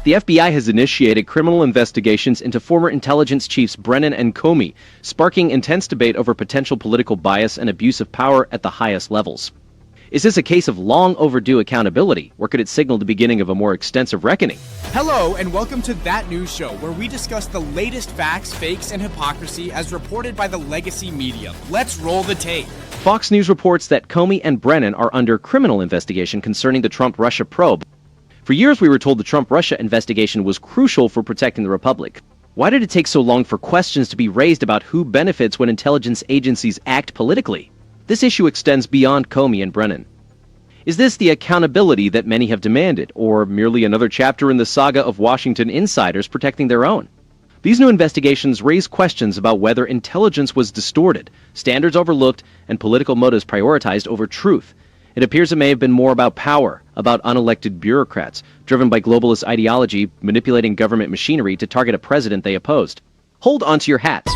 The FBI has initiated criminal investigations into former intelligence chiefs Brennan and Comey, sparking intense debate over potential political bias and abuse of power at the highest levels. Is this a case of long overdue accountability, or could it signal the beginning of a more extensive reckoning? Hello, and welcome to That News Show, where we discuss the latest facts, fakes, and hypocrisy as reported by the legacy media. Let's roll the tape. Fox News reports that Comey and Brennan are under criminal investigation concerning the Trump-Russia probe. For years, we were told the Trump-Russia investigation was crucial for protecting the republic. Why did it take so long for questions to be raised about who benefits when intelligence agencies act politically? This issue extends beyond Comey and Brennan. Is this the accountability that many have demanded, or merely another chapter in the saga of Washington insiders protecting their own? These new investigations raise questions about whether intelligence was distorted, standards overlooked, and political motives prioritized over truth. It appears it may have been more about power, about unelected bureaucrats, driven by globalist ideology, manipulating government machinery to target a president they opposed. Hold onto your hats.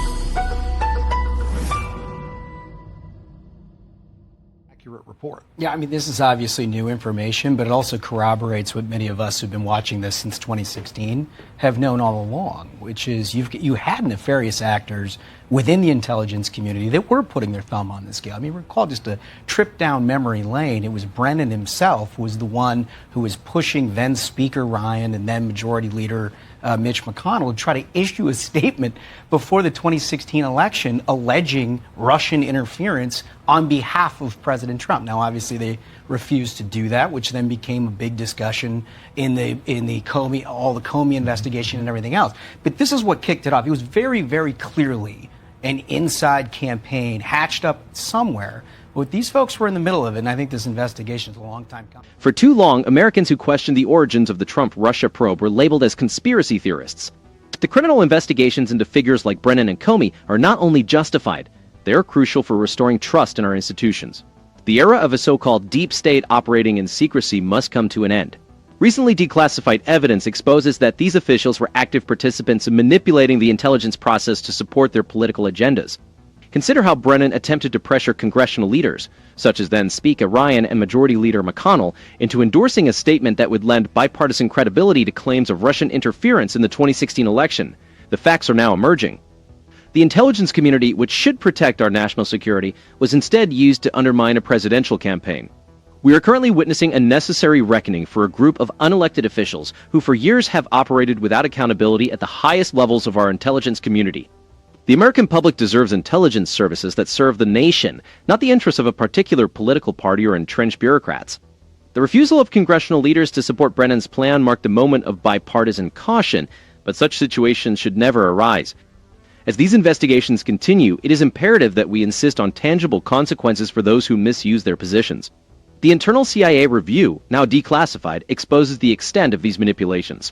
Accurate report. Yeah, I mean, this is obviously new information, but it also corroborates what many of us who've been watching this since 2016 have known all along, which is you had nefarious actors within the intelligence community that were putting their thumb on the scale. I mean, recall just a trip down memory lane. It was Brennan himself was the one who was pushing then Speaker Ryan and then Majority Leader Mitch McConnell to try to issue a statement before the 2016 election alleging Russian interference on behalf of President Trump. Now, obviously, they refused to do that, which then became a big discussion in the Comey, all the Comey investigation and everything else. But this is what kicked it off. It was very, very clearly an inside campaign hatched up somewhere. But these folks were in the middle of it, and I think this investigation is a long time coming. For too long, Americans who questioned the origins of the Trump-Russia probe were labeled as conspiracy theorists. The criminal investigations into figures like Brennan and Comey are not only justified, they're crucial for restoring trust in our institutions. The era of a so-called deep state operating in secrecy must come to an end. Recently declassified evidence exposes that these officials were active participants in manipulating the intelligence process to support their political agendas. Consider how Brennan attempted to pressure congressional leaders, such as then Speaker Ryan and Majority Leader McConnell, into endorsing a statement that would lend bipartisan credibility to claims of Russian interference in the 2016 election. The facts are now emerging. The intelligence community, which should protect our national security, was instead used to undermine a presidential campaign. We are currently witnessing a necessary reckoning for a group of unelected officials who for years have operated without accountability at the highest levels of our intelligence community. The American public deserves intelligence services that serve the nation, not the interests of a particular political party or entrenched bureaucrats. The refusal of congressional leaders to support Brennan's plan marked a moment of bipartisan caution, but such situations should never arise. As these investigations continue, it is imperative that we insist on tangible consequences for those who misuse their positions. The internal CIA review, now declassified, exposes the extent of these manipulations.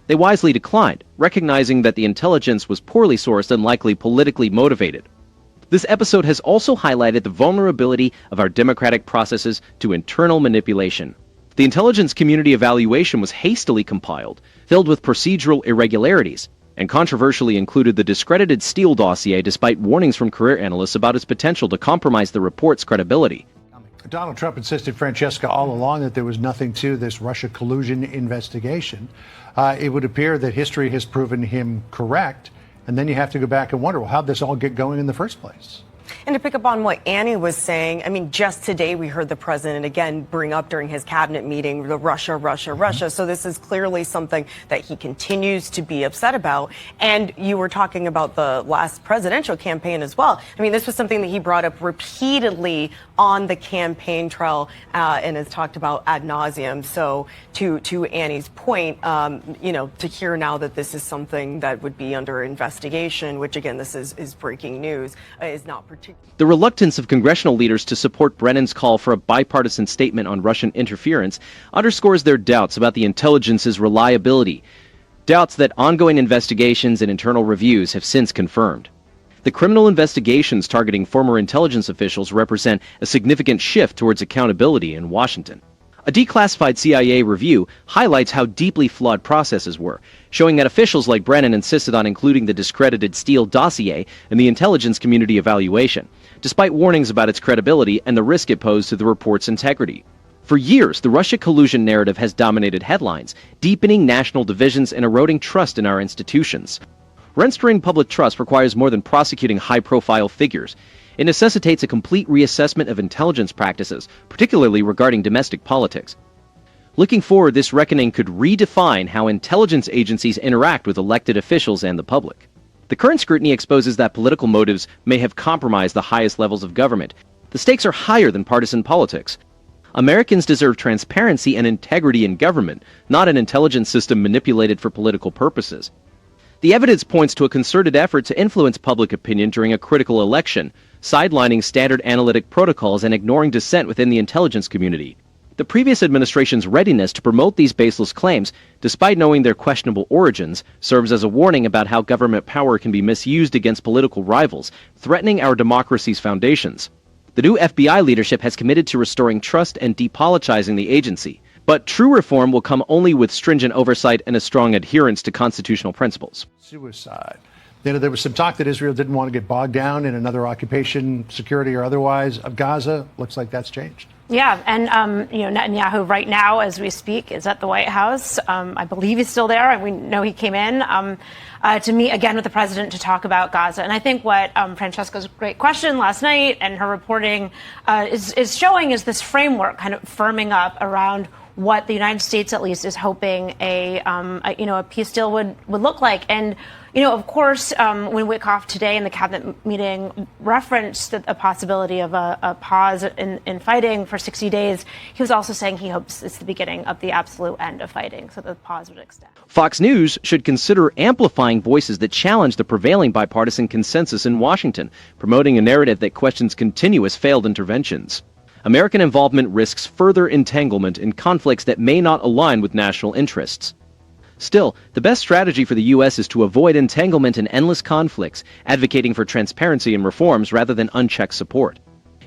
They wisely declined, recognizing that the intelligence was poorly sourced and likely politically motivated. This episode has also highlighted the vulnerability of our democratic processes to internal manipulation. The intelligence community evaluation was hastily compiled, filled with procedural irregularities, and controversially included the discredited Steele dossier despite warnings from career analysts about its potential to compromise the report's credibility. Donald Trump insisted, Francesca, all along that there was nothing to this Russia collusion investigation. It would appear that history has proven him correct. And then you have to go back and wonder, well, how'd this all get going in the first place? And to pick up on what Annie was saying, I mean, just today we heard the president again bring up during his cabinet meeting the Russia. So this is clearly something that he continues to be upset about. And you were talking about the last presidential campaign as well. I mean, this was something that he brought up repeatedly on the campaign trail and has talked about ad nauseum. So to Annie's point, to hear now that this is something that would be under investigation, which again, this is breaking news, is not particularly. The reluctance of congressional leaders to support Brennan's call for a bipartisan statement on Russian interference underscores their doubts about the intelligence's reliability, doubts that ongoing investigations and internal reviews have since confirmed. The criminal investigations targeting former intelligence officials represent a significant shift towards accountability in Washington. A declassified CIA review highlights how deeply flawed processes were, showing that officials like Brennan insisted on including the discredited Steele dossier in the intelligence community evaluation, despite warnings about its credibility and the risk it posed to the report's integrity. For years, the Russia collusion narrative has dominated headlines, deepening national divisions and eroding trust in our institutions. Restoring public trust requires more than prosecuting high-profile figures. It necessitates a complete reassessment of intelligence practices, particularly regarding domestic politics. Looking forward, this reckoning could redefine how intelligence agencies interact with elected officials and the public. The current scrutiny exposes that political motives may have compromised the highest levels of government. The stakes are higher than partisan politics. Americans deserve transparency and integrity in government, not an intelligence system manipulated for political purposes. The evidence points to a concerted effort to influence public opinion during a critical election, sidelining standard analytic protocols and ignoring dissent within the intelligence community. The previous administration's readiness to promote these baseless claims, despite knowing their questionable origins, serves as a warning about how government power can be misused against political rivals, threatening our democracy's foundations. The new FBI leadership has committed to restoring trust and depoliticizing the agency. But true reform will come only with stringent oversight and a strong adherence to constitutional principles. Suicide. There was some talk that Israel didn't want to get bogged down in another occupation, security or otherwise, of Gaza. Looks like that's changed. Yeah, and Netanyahu right now, as we speak, is at the White House. I believe he's still there. We know he came in to meet again with the president to talk about Gaza. And I think what Francesca's great question last night and her reporting is showing is this framework kind of firming up around what the United States, at least, is hoping a peace deal would look like. And of course, when Wickoff today in the cabinet meeting referenced a possibility of a pause in fighting for 60 days, he was also saying he hopes it's the beginning of the absolute end of fighting, so the pause would extend. Fox News should consider amplifying voices that challenge the prevailing bipartisan consensus in Washington, promoting a narrative that questions continuous failed interventions. American involvement risks further entanglement in conflicts that may not align with national interests. Still, the best strategy for the U.S. is to avoid entanglement in endless conflicts, advocating for transparency and reforms rather than unchecked support.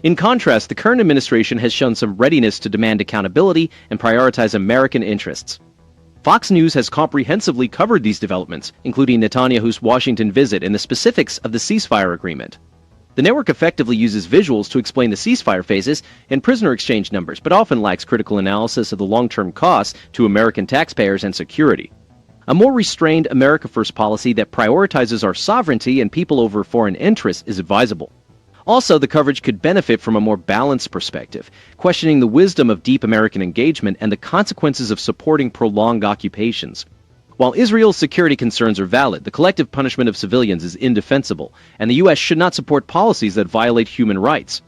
In contrast, the current administration has shown some readiness to demand accountability and prioritize American interests. Fox News has comprehensively covered these developments, including Netanyahu's Washington visit and the specifics of the ceasefire agreement. The network effectively uses visuals to explain the ceasefire phases and prisoner exchange numbers, but often lacks critical analysis of the long-term costs to American taxpayers and security. A more restrained America First policy that prioritizes our sovereignty and people over foreign interests is advisable. Also, the coverage could benefit from a more balanced perspective, questioning the wisdom of deep American engagement and the consequences of supporting prolonged occupations. While Israel's security concerns are valid, the collective punishment of civilians is indefensible, and the U.S. should not support policies that violate human rights.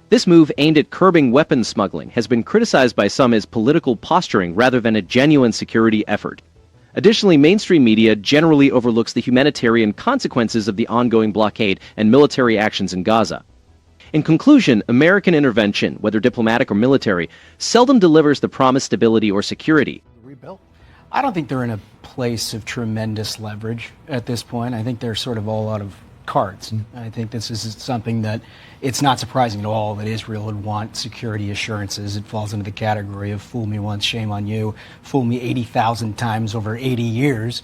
This move, aimed at curbing weapons smuggling, has been criticized by some as political posturing rather than a genuine security effort. Additionally, mainstream media generally overlooks the humanitarian consequences of the ongoing blockade and military actions in Gaza. In conclusion, American intervention, whether diplomatic or military, seldom delivers the promised stability or security. Rebuilt. I don't think they're in a place of tremendous leverage at this point. I think they're sort of all out of cards. I think this is something that it's not surprising at all that Israel would want security assurances. It falls into the category of fool me once, shame on you. Fool me 80,000 times over 80 years,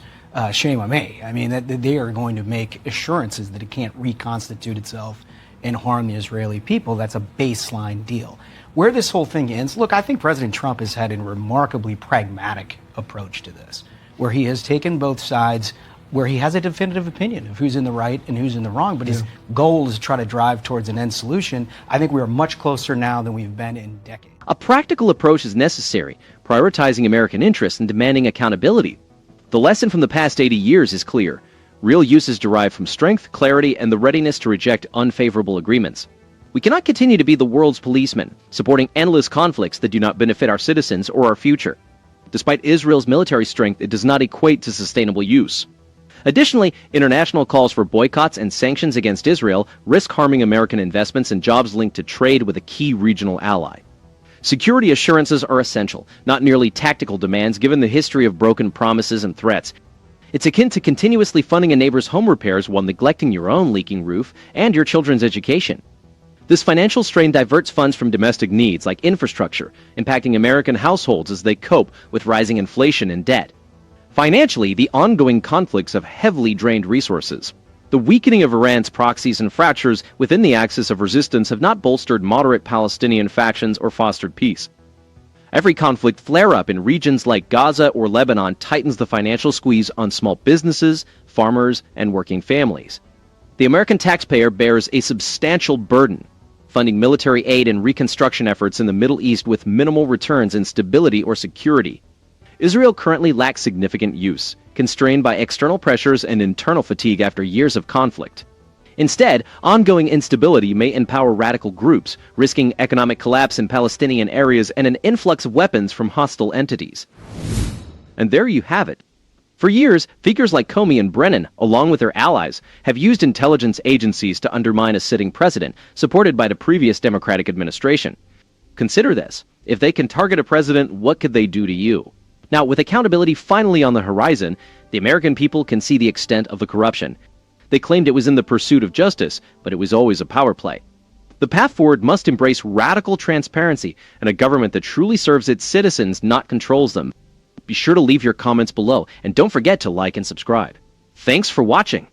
shame on me. I mean, that they are going to make assurances that it can't reconstitute itself and harm the Israeli people. That's a baseline deal. Where this whole thing ends, look, I think President Trump has had a remarkably pragmatic approach to this, where he has taken both sides, where he has a definitive opinion of who's in the right and who's in the wrong, but his goal is to try to drive towards an end solution. I think we are much closer now than we've been in decades. A practical approach is necessary, prioritizing American interests and demanding accountability. The lesson from the past 80 years is clear. Real use is derived from strength, clarity, and the readiness to reject unfavorable agreements. We cannot continue to be the world's policemen, supporting endless conflicts that do not benefit our citizens or our future. Despite Israel's military strength, it does not equate to sustainable use. Additionally, international calls for boycotts and sanctions against Israel risk harming American investments and jobs linked to trade with a key regional ally. Security assurances are essential, not merely tactical demands given the history of broken promises and threats. It's akin to continuously funding a neighbor's home repairs while neglecting your own leaking roof and your children's education. This financial strain diverts funds from domestic needs like infrastructure, impacting American households as they cope with rising inflation and debt. Financially, the ongoing conflicts have heavily drained resources. The weakening of Iran's proxies and fractures within the axis of resistance have not bolstered moderate Palestinian factions or fostered peace. Every conflict flare-up in regions like Gaza or Lebanon tightens the financial squeeze on small businesses, farmers, and working families. The American taxpayer bears a substantial burden, funding military aid and reconstruction efforts in the Middle East with minimal returns in stability or security. Israel currently lacks significant use, constrained by external pressures and internal fatigue after years of conflict. Instead, ongoing instability may empower radical groups, risking economic collapse in Palestinian areas and an influx of weapons from hostile entities. And there you have it. For years, figures like Comey and Brennan, along with their allies, have used intelligence agencies to undermine a sitting president, supported by the previous Democratic administration. Consider this. If they can target a president, what could they do to you? Now, with accountability finally on the horizon, the American people can see the extent of the corruption. They claimed it was in the pursuit of justice, but it was always a power play. The path forward must embrace radical transparency and a government that truly serves its citizens, not controls them. Be sure to leave your comments below, and don't forget to like and subscribe. Thanks for watching.